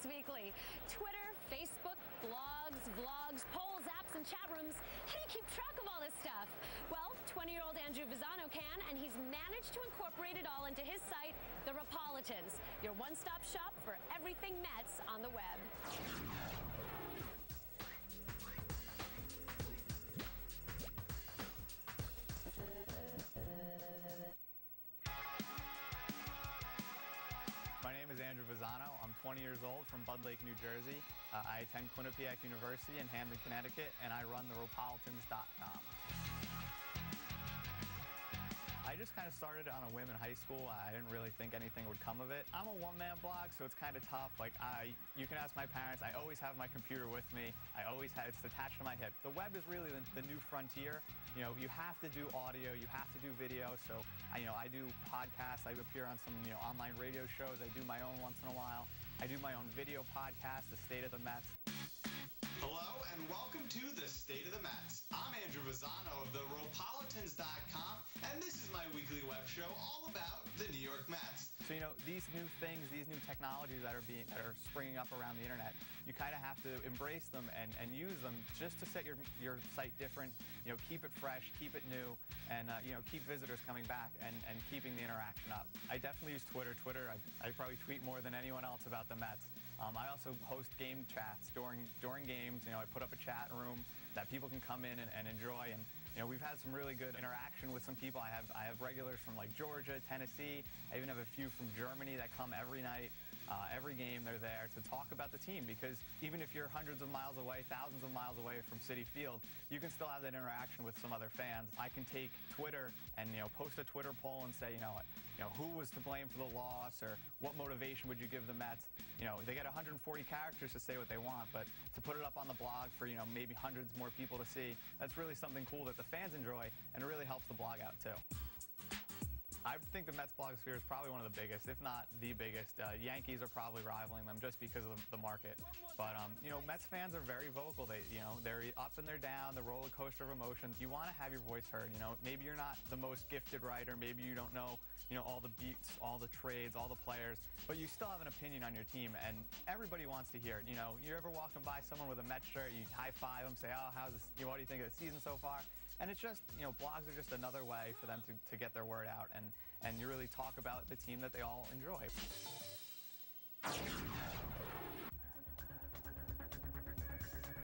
Weekly. Twitter, Facebook, blogs, vlogs, polls, apps, and chat rooms. How do you keep track of all this stuff? Well, 20-year-old Andrew Vazzano can, and he's managed to incorporate it all into his site, the Ropolitans, your one-stop shop for everything Mets on the web. My name is Andrew Vazzano. I'm 20 years old from Bud Lake, New Jersey. I attend Quinnipiac University in Hamden, Connecticut, and I run the Ropolitans.com. I just kind of started on a whim in high school. I didn't really think anything would come of it. I'm a one-man blog, so it's kind of tough. Like, you can ask my parents. I always have my computer with me. It's attached to my hip. The web is really the new frontier. You know, you have to do audio, you have to do video. So, I do podcasts. I appear on some, online radio shows. I do my own once in a while. I do my own video podcast, The State of the Mets. Hello and welcome to The State of the Mets. I'm Andrew Vazzano of the Ropolitans.com, and this is my weekly web show all about the New York Mets. So, these new things, these new technologies that are springing up around the internet, you kind of have to embrace them and use them just to set your site different, keep it fresh, keep it new, and, keep visitors coming back and keeping the interaction up. I definitely use Twitter. I probably tweet more than anyone else about the Mets. I also host game chats during games. I put up a chat room that people can come in and enjoy. And we've had some really good interaction with some people. I have regulars from like Georgia, Tennessee. I even have a few from Germany that come every night. Every game they're there to talk about the team, because even if you're hundreds of miles away, thousands of miles away from Citi Field, you can still have that interaction with some other fans. I can take Twitter and post a Twitter poll and say, who was to blame for the loss, or what motivation would you give the Mets? They get 140 characters to say what they want, but to put it up on the blog for maybe hundreds more people to see, that's really something cool that the fans enjoy, and it really helps the blog out too. I think the Mets blogosphere is probably one of the biggest, if not the biggest. Yankees are probably rivaling them just because of the market. But, Mets fans are very vocal. They're up and they're down, the roller coaster of emotions. You want to have your voice heard. Maybe you're not the most gifted writer. Maybe you don't know, all the beats, all the trades, all the players. But you still have an opinion on your team, and everybody wants to hear it. You're ever walking by someone with a Mets shirt, you high-five them, say, oh, how's this? What do you think of the season so far? And it's just, blogs are just another way for them to get their word out and you really talk about the team that they all enjoy.